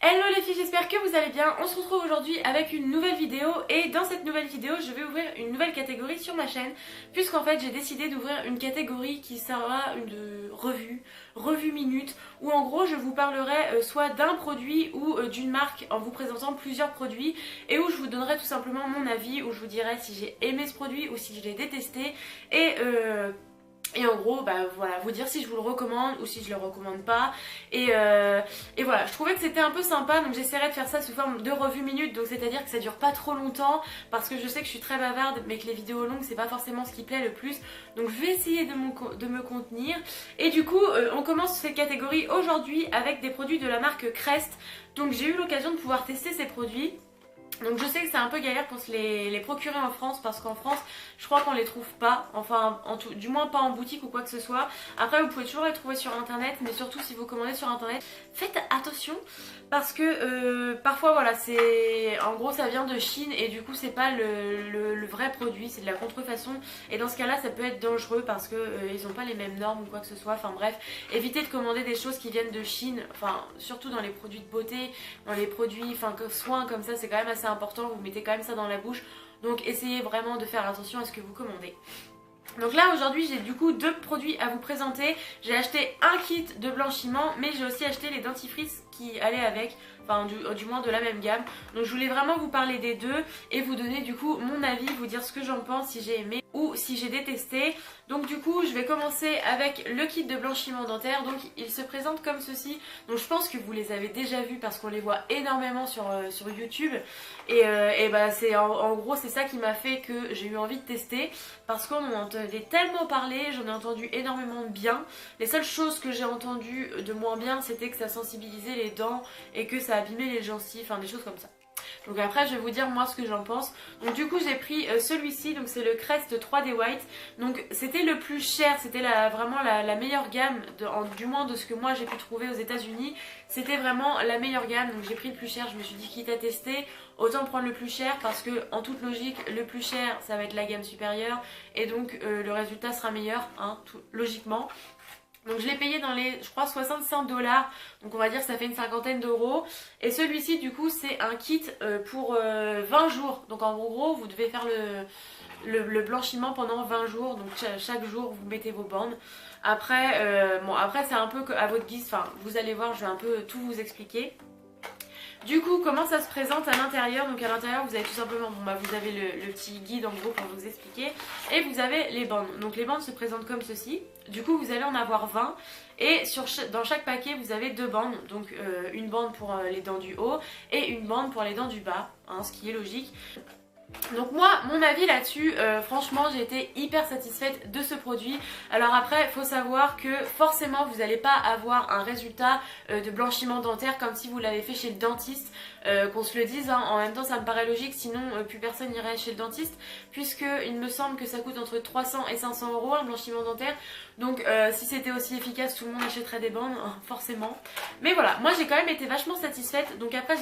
Hello les filles, j'espère que vous allez bien. On se retrouve aujourd'hui avec une nouvelle vidéo et dans cette nouvelle vidéo je vais ouvrir une nouvelle catégorie sur ma chaîne puisqu'en fait j'ai décidé d'ouvrir une catégorie qui sera une revue minute où en gros je vous parlerai soit d'un produit ou d'une marque en vous présentant plusieurs produits et où je vous donnerai tout simplement mon avis, où je vous dirai si j'ai aimé ce produit ou si je l'ai détesté et en gros, bah voilà, vous dire si je vous le recommande ou si je le recommande pas. Et voilà, je trouvais que c'était un peu sympa, donc j'essaierai de faire ça sous forme de revue minute, donc c'est-à-dire que ça dure pas trop longtemps, parce que je sais que je suis très bavarde, mais que les vidéos longues c'est pas forcément ce qui plaît le plus. Donc je vais essayer de me contenir. Et du coup, on commence cette catégorie aujourd'hui avec des produits de la marque Crest. Donc j'ai eu l'occasion de pouvoir tester ces produits. Donc je sais que c'est un peu galère pour se les procurer en France parce qu'en France je crois qu'on les trouve pas, enfin du moins pas en boutique ou quoi que ce soit. Après vous pouvez toujours les trouver sur internet, mais surtout si vous commandez sur internet faites attention parce que parfois voilà, c'est en gros ça vient de Chine et du coup c'est pas le vrai produit, c'est de la contrefaçon et dans ce cas là ça peut être dangereux parce que ils ont pas les mêmes normes ou quoi que ce soit. Enfin bref, évitez de commander des choses qui viennent de Chine, enfin surtout dans les produits de beauté, dans les produits, enfin soins comme ça, c'est quand même assez important, vous mettez quand même ça dans la bouche, donc essayez vraiment de faire attention à ce que vous commandez. Donc là aujourd'hui j'ai du coup deux produits à vous présenter. J'ai acheté un kit de blanchiment, mais j'ai aussi acheté les dentifrices qui allaient avec, enfin du moins de la même gamme. Donc je voulais vraiment vous parler des deux et vous donner du coup mon avis, vous dire ce que j'en pense, si j'ai aimé ou si j'ai détesté. Donc du coup je vais commencer avec le kit de blanchiment dentaire. Donc il se présente comme ceci. Donc je pense que vous les avez déjà vus parce qu'on les voit énormément sur YouTube. Et bah c'est en gros c'est ça qui m'a fait que j'ai eu envie de tester. Parce qu'on en entendait tellement parler, j'en ai entendu énormément de bien. Les seules choses que j'ai entendues de moins bien, c'était que ça sensibilisait les dents et que ça abîmait les gencives, enfin des choses comme ça. Donc après je vais vous dire moi ce que j'en pense. Donc du coup j'ai pris celui-ci, donc c'est le Crest 3D White. Donc c'était le plus cher, c'était vraiment la meilleure gamme, du moins de ce que moi j'ai pu trouver aux États-Unis. C'était vraiment la meilleure gamme, donc j'ai pris le plus cher. Je me suis dit quitte à tester, autant prendre le plus cher parce que en toute logique le plus cher ça va être la gamme supérieure et donc le résultat sera meilleur, hein, logiquement. Donc je l'ai payé dans les, je crois, 65 $. Donc on va dire que ça fait une cinquantaine d'euros. Et celui-ci, du coup, c'est un kit pour 20 jours. Donc en gros, vous devez faire le blanchiment pendant 20 jours. Donc chaque jour, vous mettez vos bandes. Après, bon, après c'est un peu à votre guise. Enfin, vous allez voir, je vais un peu tout vous expliquer. Du coup, comment ça se présente à l'intérieur? Donc à l'intérieur, vous avez tout simplement, bon, bah, vous avez le petit guide en gros pour vous expliquer. Et vous avez les bandes. Donc les bandes se présentent comme ceci. Du coup, vous allez en avoir 20. Et dans chaque paquet, vous avez deux bandes. Donc une bande pour les dents du haut et une bande pour les dents du bas, hein, ce qui est logique. Donc moi, mon avis là-dessus, franchement j'ai été hyper satisfaite de ce produit. Alors après, il faut savoir que forcément vous n'allez pas avoir un résultat de blanchiment dentaire comme si vous l'avez fait chez le dentiste, qu'on se le dise, hein. En même temps ça me paraît logique, sinon plus personne n'irait chez le dentiste, puisque il me semble que ça coûte entre 300 et 500 euros un blanchiment dentaire. Donc si c'était aussi efficace, tout le monde achèterait des bandes, hein, forcément. Mais voilà, moi j'ai quand même été vachement satisfaite. Donc après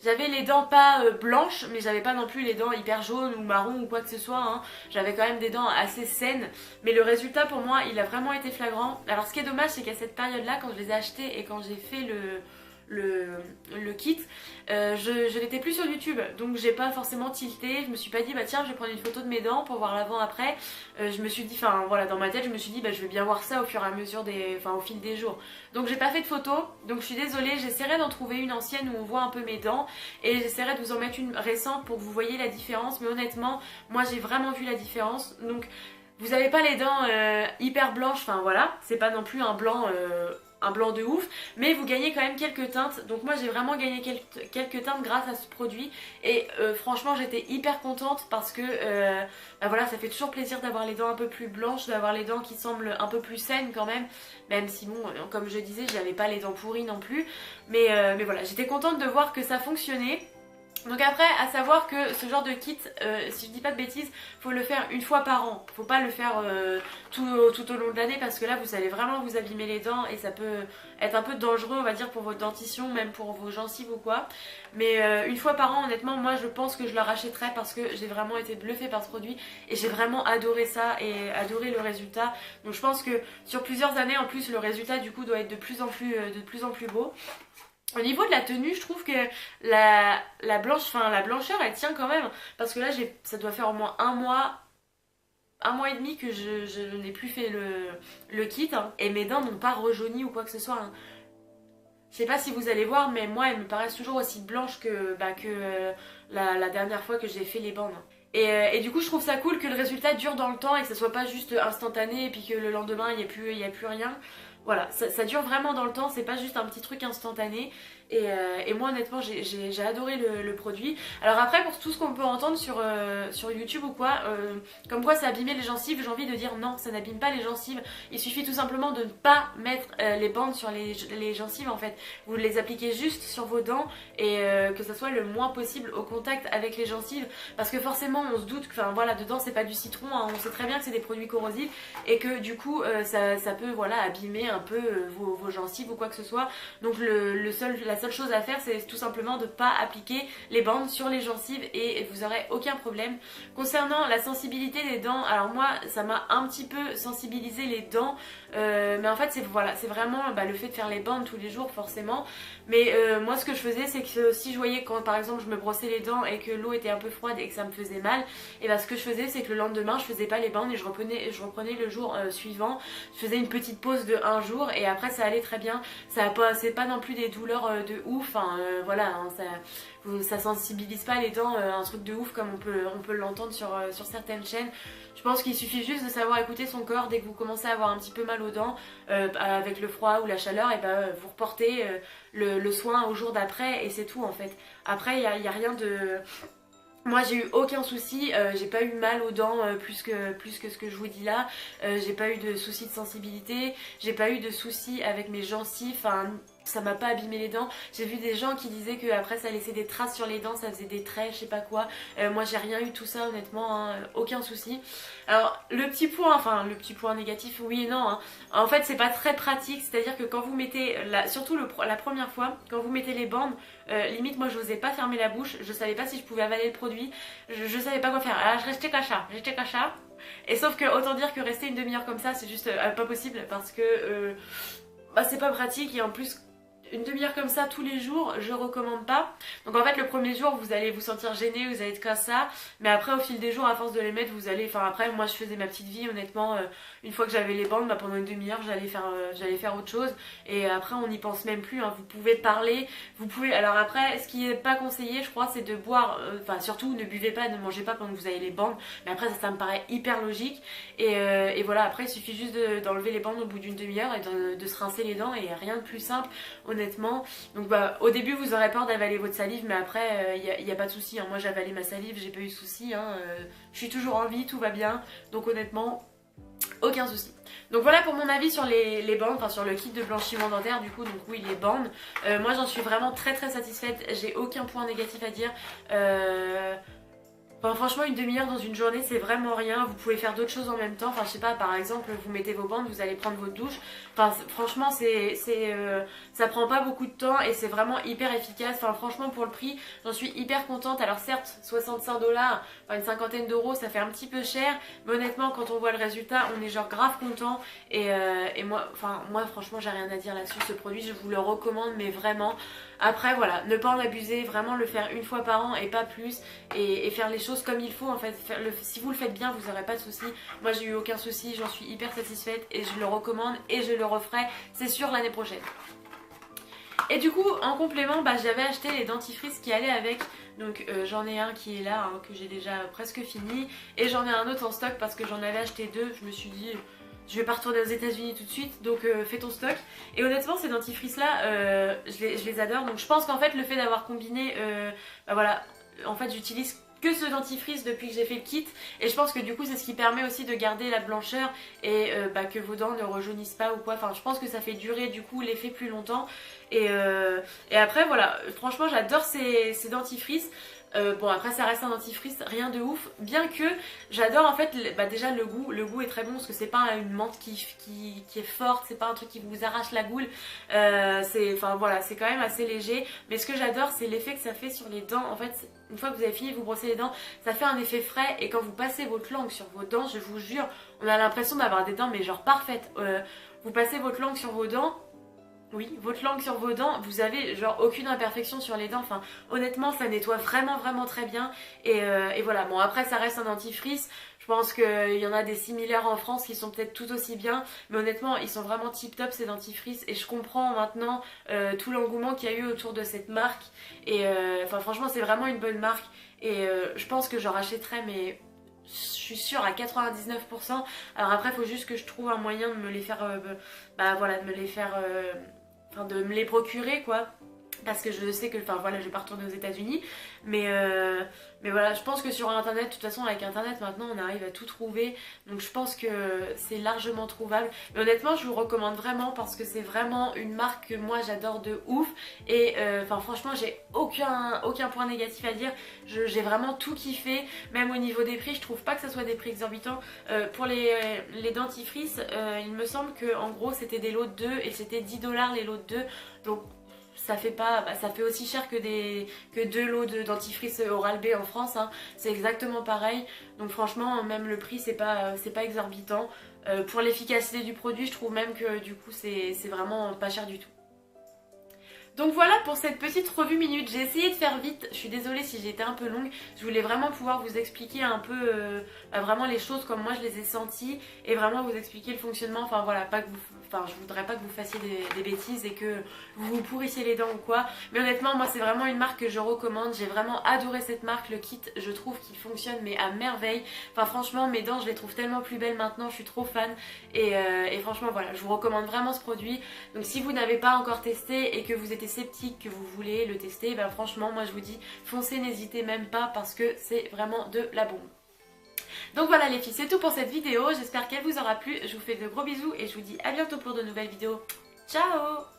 j'avais les dents pas blanches, mais j'avais pas non plus les dents hyper jaunes ou marron ou quoi que ce soit, hein. J'avais quand même des dents assez saines, mais le résultat pour moi il a vraiment été flagrant. Alors ce qui est dommage, c'est qu'à cette période là, quand je les ai achetés et quand j'ai fait le kit, je n'étais plus sur YouTube, donc j'ai pas forcément tilté. Je me suis pas dit bah tiens je vais prendre une photo de mes dents pour voir l'avant après. Je me suis dit, enfin voilà, dans ma tête je me suis dit bah je vais bien voir ça au fur et à mesure au fil des jours. Donc j'ai pas fait de photo, donc je suis désolée. J'essaierai d'en trouver une ancienne où on voit un peu mes dents et j'essaierai de vous en mettre une récente pour que vous voyez la différence. Mais honnêtement moi j'ai vraiment vu la différence. Donc vous avez pas les dents hyper blanches, enfin voilà, c'est pas non plus un blanc de ouf, mais vous gagnez quand même quelques teintes. Donc moi j'ai vraiment gagné quelques teintes grâce à ce produit et franchement j'étais hyper contente parce que bah voilà, ça fait toujours plaisir d'avoir les dents un peu plus blanches, d'avoir les dents qui semblent un peu plus saines quand même si bon, comme je disais, j'avais pas les dents pourries non plus, mais voilà, j'étais contente de voir que ça fonctionnait. Donc après, à savoir que ce genre de kit, si je dis pas de bêtises, faut le faire une fois par an. Faut pas le faire tout au long de l'année parce que là vous allez vraiment vous abîmer les dents et ça peut être un peu dangereux, on va dire, pour votre dentition, même pour vos gencives ou quoi. Mais une fois par an, honnêtement, moi je pense que je le rachèterai parce que j'ai vraiment été bluffée par ce produit et j'ai vraiment adoré ça et adoré le résultat. Donc je pense que sur plusieurs années en plus, le résultat du coup doit être de plus en plus beau. Au niveau de la tenue, je trouve que la blancheur, elle tient quand même. Parce que là, ça doit faire au moins un mois et demi que je n'ai plus fait le kit. Hein, et mes dents n'ont pas rejauni ou quoi que ce soit. Hein. Je sais pas si vous allez voir, mais moi, elles me paraissent toujours aussi blanches que la dernière fois que j'ai fait les bandes. Et du coup, je trouve ça cool que le résultat dure dans le temps et que ça soit pas juste instantané et puis que le lendemain, il y a plus rien. Voilà, ça dure vraiment dans le temps, c'est pas juste un petit truc instantané. Et moi, honnêtement, j'ai adoré le produit. Alors après, pour tout ce qu'on peut entendre sur YouTube ou quoi, comme quoi ça abîmait les gencives, j'ai envie de dire non, ça n'abîme pas les gencives. Il suffit tout simplement de ne pas mettre les bandes sur les gencives en fait. Vous les appliquez juste sur vos dents et que ça soit le moins possible au contact avec les gencives. Parce que forcément, on se doute que, enfin voilà, dedans c'est pas du citron, hein, on sait très bien que c'est des produits corrosifs et que du coup ça peut voilà, abîmer un peu vos gencives ou quoi que ce soit. Donc la seule chose à faire, c'est tout simplement de ne pas appliquer les bandes sur les gencives et vous n'aurez aucun problème. Concernant la sensibilité des dents, alors moi ça m'a un petit peu sensibilisé les dents, mais en fait c'est voilà, c'est vraiment le fait de faire les bandes tous les jours forcément. Mais moi ce que je faisais, c'est que si je voyais quand par exemple je me brossais les dents et que l'eau était un peu froide et que ça me faisait mal, et ce que je faisais, c'est que le lendemain je faisais pas les bandes et je reprenais le jour suivant. Je faisais une petite pause de un jour et après ça allait très bien. C'est pas non plus des douleurs de ouf, hein, voilà, hein, ça sensibilise pas les dents un truc de ouf comme on peut l'entendre sur certaines chaînes. Je pense qu'il suffit juste de savoir écouter son corps. Dès que vous commencez à avoir un petit peu mal aux dents avec le froid ou la chaleur, et vous reportez le soin au jour d'après et c'est tout en fait. Après il y a rien de... Moi j'ai eu aucun souci, j'ai pas eu mal aux dents plus que ce que je vous dis là, j'ai pas eu de soucis de sensibilité, j'ai pas eu de soucis avec mes gencives, enfin ça m'a pas abîmé les dents. J'ai vu des gens qui disaient que après ça laissait des traces sur les dents, ça faisait des traits, je sais pas quoi. Moi j'ai rien eu tout ça honnêtement, hein, aucun souci. Alors le petit point négatif, oui et non. Hein. En fait c'est pas très pratique, c'est-à-dire que quand vous mettez, surtout la première fois, quand vous mettez les bandes, limite moi j'osais pas fermer la bouche, je savais pas si je pouvais avaler le produit, je savais pas quoi faire. Alors je restais cacha. Et sauf que autant dire que rester une demi-heure comme ça c'est juste pas possible parce que c'est pas pratique et en plus une demi-heure comme ça tous les jours, je recommande pas. Donc en fait le premier jour vous allez vous sentir gêné, vous allez être comme ça, mais après au fil des jours à force de les mettre vous allez, enfin après moi je faisais ma petite vie honnêtement, une fois que j'avais les bandes, pendant une demi-heure j'allais faire autre chose et après on n'y pense même plus, hein. Vous pouvez parler, vous pouvez, alors après ce qui est pas conseillé je crois c'est de boire, enfin surtout ne buvez pas, ne mangez pas pendant que vous avez les bandes, mais après ça me paraît hyper logique et voilà, après il suffit juste d'enlever les bandes au bout d'une demi-heure et de se rincer les dents et rien de plus simple honnêtement. Donc au début vous aurez peur d'avaler votre salive mais après il n'y a pas de souci, hein. Moi j'ai avalé ma salive, j'ai pas eu de souci, hein. Je suis toujours en vie, tout va bien, donc honnêtement aucun souci. Donc voilà pour mon avis sur les bandes, enfin sur le kit de blanchiment dentaire du coup, donc oui les bandes. Moi j'en suis vraiment très satisfaite, j'ai aucun point négatif à dire. Enfin, franchement, une demi-heure dans une journée, c'est vraiment rien. Vous pouvez faire d'autres choses en même temps. Enfin, je sais pas, par exemple, vous mettez vos bandes, vous allez prendre votre douche. Enfin, franchement, ça prend pas beaucoup de temps et c'est vraiment hyper efficace. Enfin, franchement, pour le prix, j'en suis hyper contente. Alors, certes, 65$, enfin une cinquantaine d'euros, ça fait un petit peu cher. Mais honnêtement, quand on voit le résultat, on est genre grave content. Et moi, franchement, j'ai rien à dire là-dessus. Ce produit, je vous le recommande, mais vraiment. Après, voilà, ne pas en abuser, vraiment le faire une fois par an et pas plus. Et faire les choses comme il faut en fait. Si vous le faites bien, vous n'aurez pas de soucis. Moi j'ai eu aucun souci, j'en suis hyper satisfaite et je le recommande et je le referai, c'est sûr, l'année prochaine. Et du coup en complément j'avais acheté les dentifrices qui allaient avec. Donc j'en ai un qui est là, hein, que j'ai déjà presque fini. Et j'en ai un autre en stock parce que j'en avais acheté deux. Je me suis dit je vais pas retourner aux États-Unis tout de suite, donc fais ton stock. Et honnêtement ces dentifrices là je les adore. Donc je pense qu'en fait le fait d'avoir combiné voilà, en fait j'utilise que ce dentifrice depuis que j'ai fait le kit et je pense que du coup c'est ce qui permet aussi de garder la blancheur et que vos dents ne rejaunissent pas ou quoi. Enfin je pense que ça fait durer du coup l'effet plus longtemps et après voilà, franchement j'adore ces dentifrices. Bon après ça reste un dentifrice, rien de ouf, bien que j'adore en fait déjà le goût est très bon parce que c'est pas une menthe qui est forte, c'est pas un truc qui vous arrache la goule, enfin voilà, c'est quand même assez léger, mais ce que j'adore c'est l'effet que ça fait sur les dents. En fait une fois que vous avez fini de vous brosser les dents, ça fait un effet frais et quand vous passez votre langue sur vos dents, je vous jure, on a l'impression d'avoir des dents mais genre parfaites. Vous passez votre langue sur vos dents Oui, votre langue sur vos dents, vous avez genre aucune imperfection sur les dents. Enfin, honnêtement, ça nettoie vraiment très bien. Et voilà, bon après ça reste un dentifrice. Je pense qu'il y en a des similaires en France qui sont peut-être tout aussi bien. Mais honnêtement, ils sont vraiment tip top ces dentifrices. Et je comprends maintenant tout l'engouement qu'il y a eu autour de cette marque. Et enfin franchement, c'est vraiment une bonne marque. Et je pense que j'en rachèterai, mais je suis sûre à 99%. Alors après, il faut juste que je trouve un moyen de me les faire... bah voilà, de me les faire... enfin de me les procurer quoi, parce que je sais que, enfin voilà, je vais pas retourner aux États-Unis, mais voilà, je pense que sur internet, de toute façon avec internet maintenant on arrive à tout trouver, donc je pense que c'est largement trouvable. Mais honnêtement je vous recommande vraiment parce que c'est vraiment une marque que moi j'adore de ouf. Et enfin franchement j'ai aucun point négatif à dire. J'ai vraiment tout kiffé, même au niveau des prix. Je trouve pas que ça soit des prix exorbitants. Pour les dentifrices, il me semble que en gros c'était des lots de 2 et c'était 10$ les lots de 2, donc ça fait pas, bah, ça fait aussi cher que 2 lots de dentifrice Oral-B en France, hein. C'est exactement pareil. Donc franchement, même le prix c'est pas exorbitant. Pour l'efficacité du produit, je trouve même que du coup c'est vraiment pas cher du tout. Donc voilà pour cette petite revue minute, j'ai essayé de faire vite, je suis désolée si j'ai été un peu longue, je voulais vraiment pouvoir vous expliquer un peu vraiment les choses comme moi je les ai senties et vraiment vous expliquer le fonctionnement, enfin voilà, pas que vous, enfin je voudrais pas que vous fassiez des bêtises et que vous vous pourrissiez les dents ou quoi, mais honnêtement moi c'est vraiment une marque que je recommande, j'ai vraiment adoré cette marque, le kit je trouve qu'il fonctionne mais à merveille, enfin franchement mes dents je les trouve tellement plus belles maintenant, je suis trop fan et franchement voilà, je vous recommande vraiment ce produit. Donc si vous n'avez pas encore testé et que vous êtes sceptique, que vous voulez le tester, ben franchement moi je vous dis foncez, n'hésitez même pas parce que c'est vraiment de la bombe. Donc voilà les filles, c'est tout pour cette vidéo, j'espère qu'elle vous aura plu, je vous fais de gros bisous et je vous dis à bientôt pour de nouvelles vidéos. Ciao!